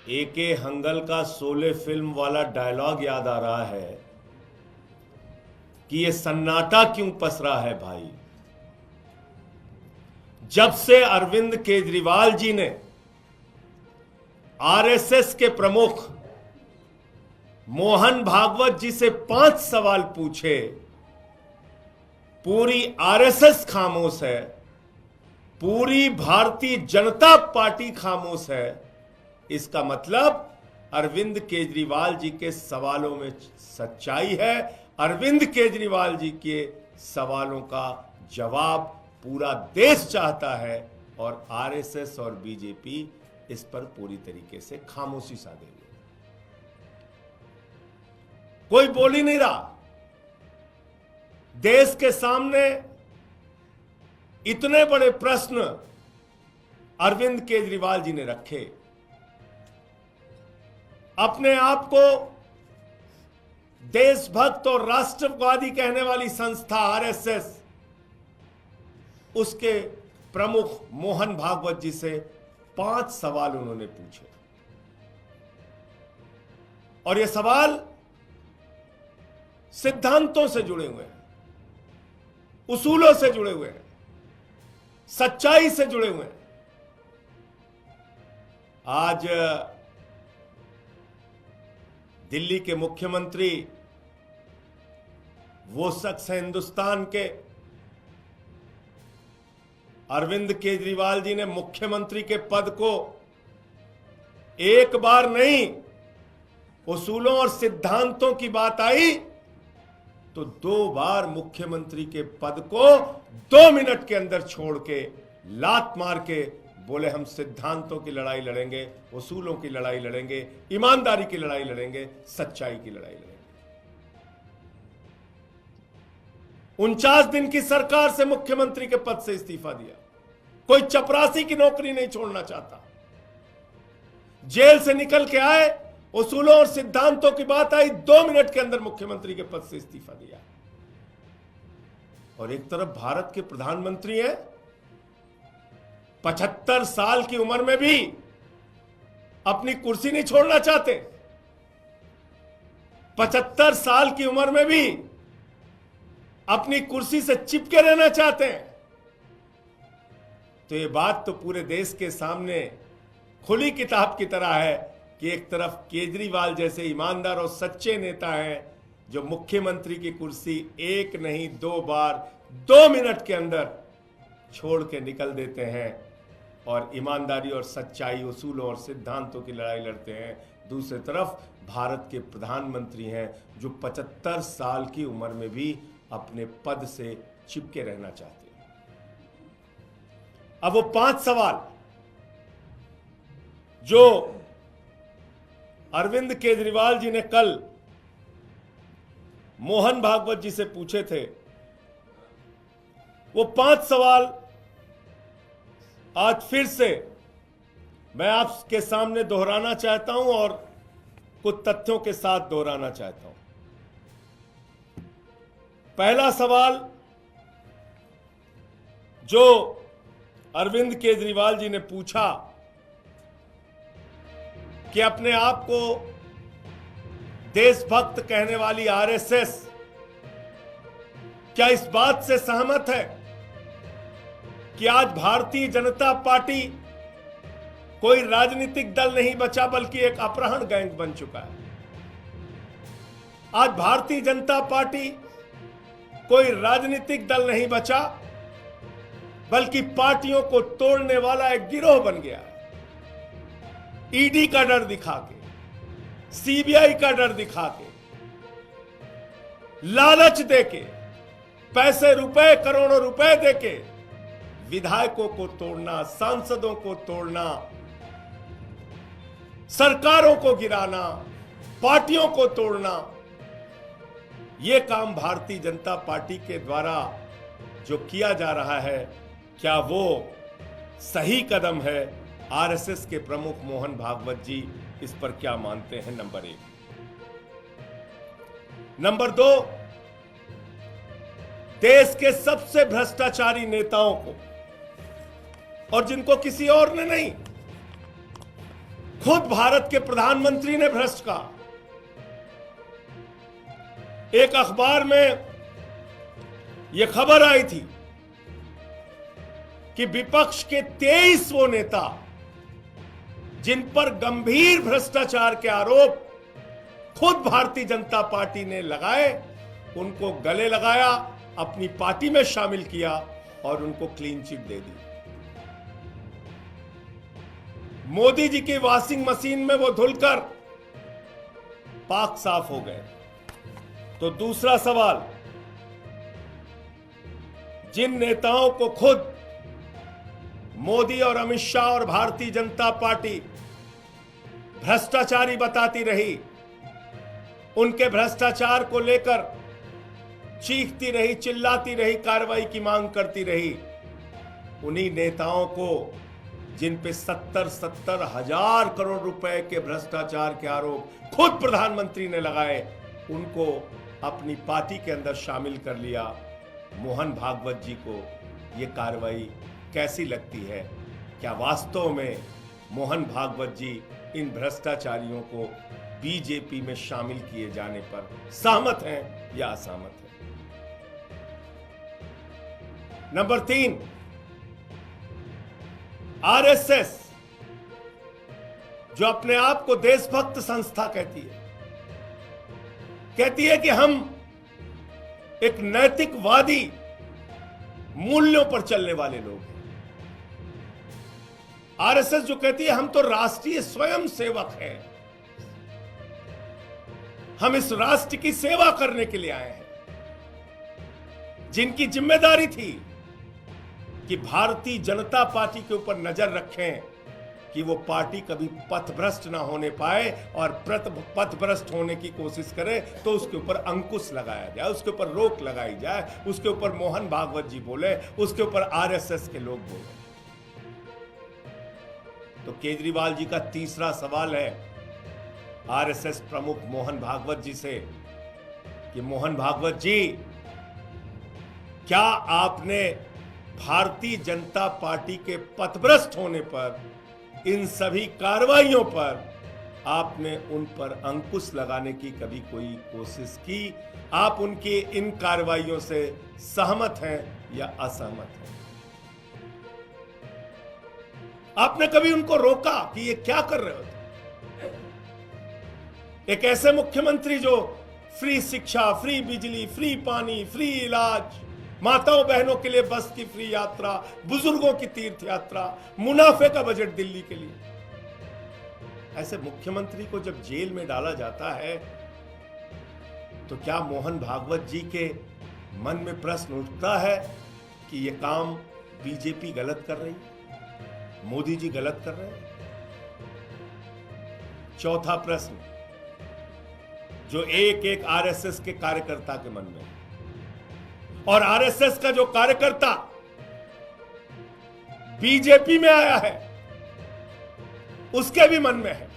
एके हंगल का शोले फिल्म वाला डायलॉग याद आ रहा है कि ये सन्नाटा क्यों पसरा है भाई। जब से अरविंद केजरीवाल जी ने आरएसएस के प्रमुख मोहन भागवत जी से 5 सवाल पूछे, पूरी आरएसएस खामोश है, पूरी भारतीय जनता पार्टी खामोश है। इसका मतलब अरविंद केजरीवाल जी के सवालों में सच्चाई है। अरविंद केजरीवाल जी के सवालों का जवाब पूरा देश चाहता है और आरएसएस और बीजेपी इस पर पूरी तरीके से खामोशी साधे हुए, कोई बोल ही नहीं रहा। देश के सामने इतने बड़े प्रश्न अरविंद केजरीवाल जी ने रखे, अपने आप को देशभक्त और राष्ट्रवादी कहने वाली संस्था आरएसएस, उसके प्रमुख मोहन भागवत जी से 5 सवाल उन्होंने पूछे और ये सवाल सिद्धांतों से जुड़े हुए हैं, उसूलों से जुड़े हुए हैं, सच्चाई से जुड़े हुए हैं। आज दिल्ली के मुख्यमंत्री वो शख्स है हिंदुस्तान के, अरविंद केजरीवाल जी ने मुख्यमंत्री के पद को एक बार नहीं, उसूलों और सिद्धांतों की बात आई तो 2 बार मुख्यमंत्री के पद को 2 मिनट के अंदर छोड़ के लात मार के बोले हम सिद्धांतों की लड़ाई लड़ेंगे, उसूलों की लड़ाई लड़ेंगे, ईमानदारी की लड़ाई लड़ेंगे, सच्चाई की लड़ाई लड़ेंगे। 49 दिन की सरकार से मुख्यमंत्री के पद से इस्तीफा दिया। कोई चपरासी की नौकरी नहीं छोड़ना चाहता। जेल से निकल के आए, उसूलों और सिद्धांतों की बात आई, 2 मिनट के अंदर मुख्यमंत्री के पद से इस्तीफा दिया। और एक तरफ भारत के प्रधानमंत्री हैं, 75 साल की उम्र में भी अपनी कुर्सी नहीं छोड़ना चाहते, 75 साल की उम्र में भी अपनी कुर्सी से चिपके रहना चाहते हैं। तो ये बात तो पूरे देश के सामने खुली किताब की तरह है कि एक तरफ केजरीवाल जैसे ईमानदार और सच्चे नेता हैं जो मुख्यमंत्री की कुर्सी एक नहीं 2 बार 2 मिनट के अंदर छोड़ के निकल देते हैं और ईमानदारी और सच्चाई, उसूलों और सिद्धांतों की लड़ाई लड़ते हैं। दूसरी तरफ भारत के प्रधानमंत्री हैं जो 75 साल की उम्र में भी अपने पद से चिपके रहना चाहते हैं। अब वो 5 सवाल जो अरविंद केजरीवाल जी ने कल मोहन भागवत जी से पूछे थे, वो 5 सवाल आज फिर से मैं आपके सामने दोहराना चाहता हूं और कुछ तथ्यों के साथ दोहराना चाहता हूं। पहला सवाल जो अरविंद केजरीवाल जी ने पूछा कि अपने आप को देशभक्त कहने वाली आरएसएस क्या इस बात से सहमत है कि आज भारतीय जनता पार्टी कोई राजनीतिक दल नहीं बचा बल्कि एक अपहरण गैंग बन चुका है। आज भारतीय जनता पार्टी कोई राजनीतिक दल नहीं बचा बल्कि पार्टियों को तोड़ने वाला एक गिरोह बन गया है। ईडी का डर दिखा के, सीबीआई का डर दिखा के, लालच देके, पैसे रुपए करोड़ों रुपए देके विधायकों को तोड़ना, सांसदों को तोड़ना, सरकारों को गिराना, पार्टियों को तोड़ना, यह काम भारतीय जनता पार्टी के द्वारा जो किया जा रहा है, क्या वो सही कदम है? आरएसएस के प्रमुख मोहन भागवत जी इस पर क्या मानते हैं? नंबर 1। नंबर 2, देश के सबसे भ्रष्टाचारी नेताओं को, और जिनको किसी और ने नहीं खुद भारत के प्रधानमंत्री ने भ्रष्ट कहा। एक अखबार में यह खबर आई थी कि विपक्ष के 23 वो नेता जिन पर गंभीर भ्रष्टाचार के आरोप खुद भारतीय जनता पार्टी ने लगाए, उनको गले लगाया, अपनी पार्टी में शामिल किया और उनको क्लीन चिट दे दी। मोदी जी की वॉशिंग मशीन में वो धुलकर पाक साफ हो गए। तो दूसरा सवाल, जिन नेताओं को खुद मोदी और अमित शाह और भारतीय जनता पार्टी भ्रष्टाचारी बताती रही, उनके भ्रष्टाचार को लेकर चीखती रही, चिल्लाती रही, कार्रवाई की मांग करती रही, उन्हीं नेताओं को जिन पे 70 हजार करोड़ रुपए के भ्रष्टाचार के आरोप खुद प्रधानमंत्री ने लगाए, उनको अपनी पार्टी के अंदर शामिल कर लिया। मोहन भागवत जी को यह कार्रवाई कैसी लगती है? क्या वास्तव में मोहन भागवत जी इन भ्रष्टाचारियों को बीजेपी में शामिल किए जाने पर सहमत हैं या असहमत हैं? नंबर 3, आरएसएस जो अपने आप को देशभक्त संस्था कहती है कि हम एक नैतिकवादी मूल्यों पर चलने वाले लोग हैं। आरएसएस जो कहती है हम तो राष्ट्रीय स्वयं सेवक हैं, हम इस राष्ट्र की सेवा करने के लिए आए हैं, जिनकी जिम्मेदारी थी कि भारतीय जनता पार्टी के ऊपर नजर रखें कि वो पार्टी कभी पथभ्रष्ट ना होने पाए, और पथभ्रष्ट होने की कोशिश करे तो उसके ऊपर अंकुश लगाया जाए, उसके ऊपर रोक लगाई जाए, उसके ऊपर मोहन भागवत जी बोले, उसके ऊपर आरएसएस के लोग बोले। तो केजरीवाल जी का तीसरा सवाल है आरएसएस प्रमुख मोहन भागवत जी से कि मोहन भागवत जी, क्या आपने भारतीय जनता पार्टी के पथभ्रष्ट होने पर, इन सभी कार्रवाइयों पर आपने उन पर अंकुश लगाने की कभी कोई कोशिश की? आप उनकी इन कार्रवाइयों से सहमत हैं या असहमत हैं? आपने कभी उनको रोका कि ये क्या कर रहे हो? एक ऐसे मुख्यमंत्री जो फ्री शिक्षा, फ्री बिजली, फ्री पानी, फ्री इलाज, माताओं बहनों के लिए बस की फ्री यात्रा, बुजुर्गों की तीर्थ यात्रा, मुनाफे का बजट दिल्ली के लिए, ऐसे मुख्यमंत्री को जब जेल में डाला जाता है तो क्या मोहन भागवत जी के मन में प्रश्न उठता है कि यह काम बीजेपी गलत कर रही, मोदी जी गलत कर रहे हैं? चौथा प्रश्न जो एक आरएसएस के कार्यकर्ता के मन में, और आरएसएस का जो कार्यकर्ता बीजेपी में आया है उसके भी मन में है,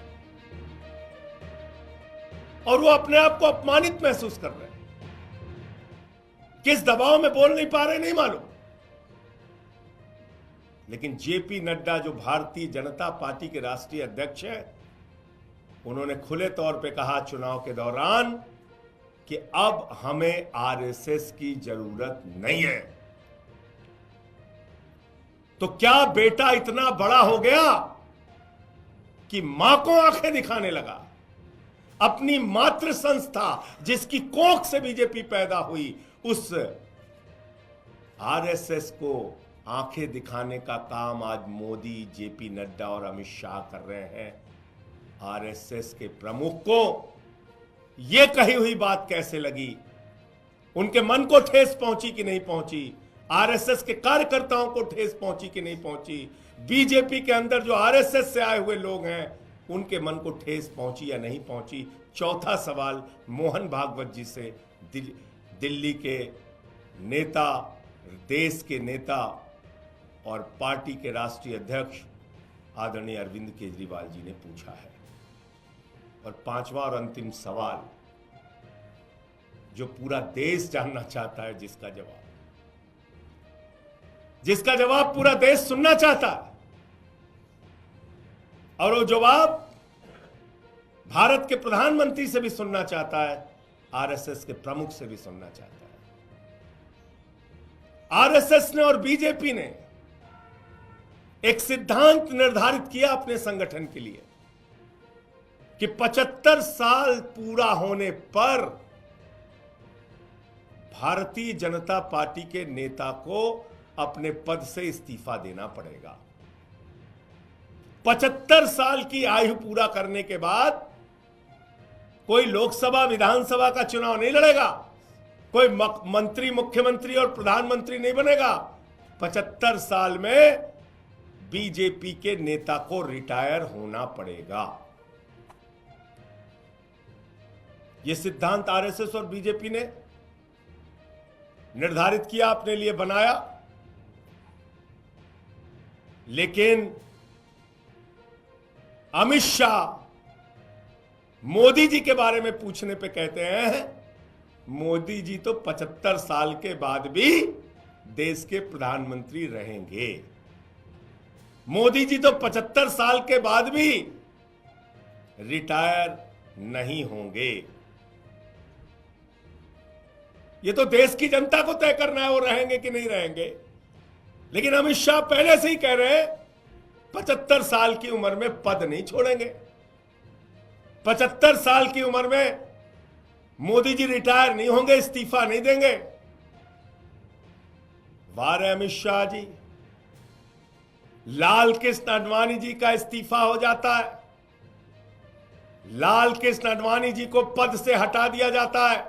और वो अपने आप को अपमानित महसूस कर रहे हैं। किस दबाव में बोल नहीं पा रहे नहीं मालूम, लेकिन जेपी नड्डा जो भारतीय जनता पार्टी के राष्ट्रीय अध्यक्ष हैं, उन्होंने खुले तौर पे कहा चुनाव के दौरान कि अब हमें आरएसएस की जरूरत नहीं है। तो क्या बेटा इतना बड़ा हो गया कि मां को आंखें दिखाने लगा? अपनी मातृ संस्था जिसकी कोख से बीजेपी पैदा हुई, उस आरएसएस को आंखें दिखाने का काम आज मोदी, जेपी नड्डा और अमित शाह कर रहे हैं। आरएसएस के प्रमुख को यह कही हुई बात कैसे लगी? उनके मन को ठेस पहुंची कि नहीं पहुंची? आरएसएस के कार्यकर्ताओं को ठेस पहुंची कि नहीं पहुंची? बीजेपी के अंदर जो आरएसएस से आए हुए लोग हैं उनके मन को ठेस पहुंची या नहीं पहुंची? चौथा सवाल मोहन भागवत जी से दिल्ली के नेता, देश के नेता और पार्टी के राष्ट्रीय अध्यक्ष आदरणीय अरविंद केजरीवाल जी ने पूछा है। और पांचवा और अंतिम सवाल जो पूरा देश जानना चाहता है, जिसका जवाब पूरा देश सुनना चाहता है, और वो जवाब भारत के प्रधानमंत्री से भी सुनना चाहता है, आरएसएस के प्रमुख से भी सुनना चाहता है। आरएसएस ने और बीजेपी ने एक सिद्धांत निर्धारित किया अपने संगठन के लिए कि 75 साल पूरा होने पर भारतीय जनता पार्टी के नेता को अपने पद से इस्तीफा देना पड़ेगा। 75 साल की आयु पूरा करने के बाद कोई लोकसभा विधानसभा का चुनाव नहीं लड़ेगा, कोई मंत्री, मुख्यमंत्री और प्रधानमंत्री नहीं बनेगा। 75 साल में बीजेपी के नेता को रिटायर होना पड़ेगा। यह सिद्धांत आरएसएस और बीजेपी ने निर्धारित किया, अपने लिए बनाया। लेकिन अमित शाह मोदी जी के बारे में पूछने पे कहते हैं, मोदी जी तो 75 साल के बाद भी देश के प्रधानमंत्री रहेंगे। मोदी जी तो 75 साल के बाद भी रिटायर नहीं होंगे। ये तो देश की जनता को तय करना है वो रहेंगे कि नहीं रहेंगे। लेकिन अमित शाह पहले से ही कह रहे हैं 75 साल की उम्र में पद नहीं छोड़ेंगे। 75 साल की उम्र में मोदी जी रिटायर नहीं होंगे, इस्तीफा नहीं देंगे। वाह अमित शाह जी, लाल कृष्ण आडवाणी जी का इस्तीफा हो जाता है, लाल कृष्ण आडवाणी जी को पद से हटा दिया जाता है।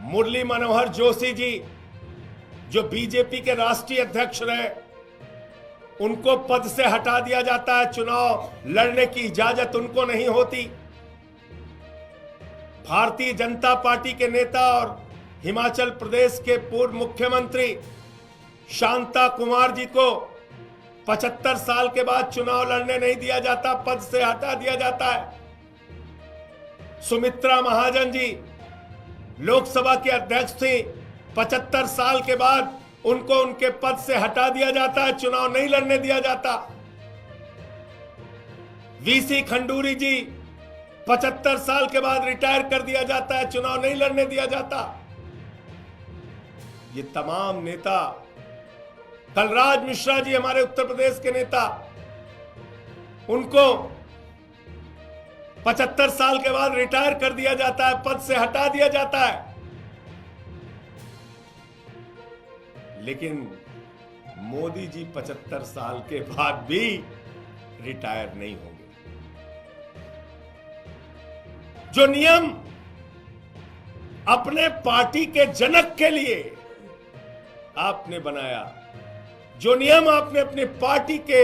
मुरली मनोहर जोशी जी जो बीजेपी के राष्ट्रीय अध्यक्ष रहे, उनको पद से हटा दिया जाता है, चुनाव लड़ने की इजाजत उनको नहीं होती। भारतीय जनता पार्टी के नेता और हिमाचल प्रदेश के पूर्व मुख्यमंत्री शांता कुमार जी को 75 साल के बाद चुनाव लड़ने नहीं दिया जाता, पद से हटा दिया जाता है। सुमित्रा महाजन जी लोकसभा के अध्यक्ष थी, 75 साल के बाद उनको उनके पद से हटा दिया जाता है, चुनाव नहीं लड़ने दिया जाता। वीसी खंडूरी जी 75 साल के बाद रिटायर कर दिया जाता है, चुनाव नहीं लड़ने दिया जाता। ये तमाम नेता, कलराज मिश्रा जी हमारे उत्तर प्रदेश के नेता, उनको 75 साल के बाद रिटायर कर दिया जाता है, पद से हटा दिया जाता है। लेकिन मोदी जी 75 साल के बाद भी रिटायर नहीं होंगे। जो नियम अपने पार्टी के जनक के लिए आपने बनाया, जो नियम आपने अपने पार्टी के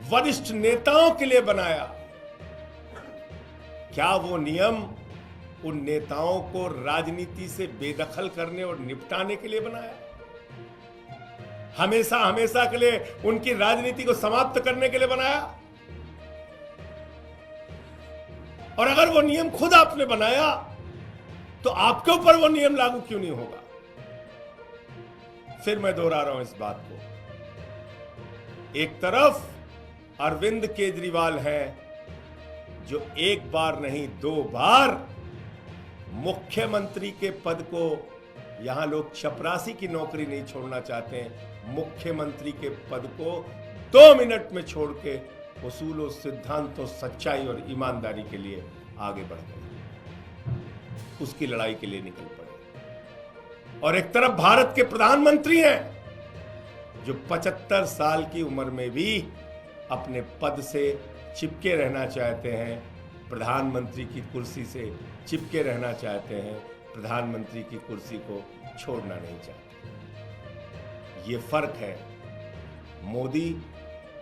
वरिष्ठ नेताओं के लिए बनाया, क्या वो नियम उन नेताओं को राजनीति से बेदखल करने और निपटाने के लिए बनाया? हमेशा हमेशा के लिए उनकी राजनीति को समाप्त करने के लिए बनाया? और अगर वो नियम खुद आपने बनाया तो आपके ऊपर वो नियम लागू क्यों नहीं होगा? फिर मैं दोहरा रहा हूं इस बात को। एक तरफ अरविंद केजरीवाल है जो एक बार नहीं 2 बार मुख्यमंत्री के पद को, यहां लोग चपरासी की नौकरी नहीं छोड़ना चाहते हैं, मुख्यमंत्री के पद को 2 मिनट में छोड़ के उसूलों, सिद्धांतों, सच्चाई और ईमानदारी के लिए आगे बढ़ गए, उसकी लड़ाई के लिए निकल पड़े। और एक तरफ भारत के प्रधानमंत्री हैं जो 75 साल की उम्र में भी अपने पद से चिपके रहना चाहते हैं, प्रधानमंत्री की कुर्सी से चिपके रहना चाहते हैं, प्रधानमंत्री की कुर्सी को छोड़ना नहीं चाहते। ये फर्क है मोदी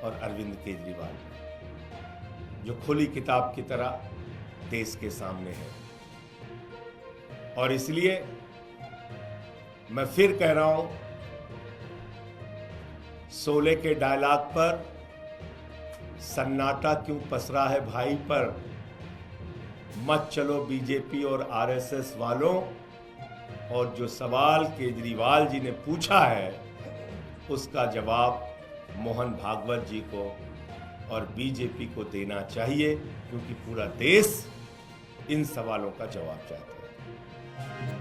और अरविंद केजरीवाल में, जो खुली किताब की तरह देश के सामने है। और इसलिए मैं फिर कह रहा हूं, शोले के डायलॉग पर सन्नाटा क्यों पसरा है भाई पर, मत चलो बीजेपी और आरएसएस वालों। और जो सवाल केजरीवाल जी ने पूछा है उसका जवाब मोहन भागवत जी को और बीजेपी को देना चाहिए, क्योंकि पूरा देश इन सवालों का जवाब चाहता है।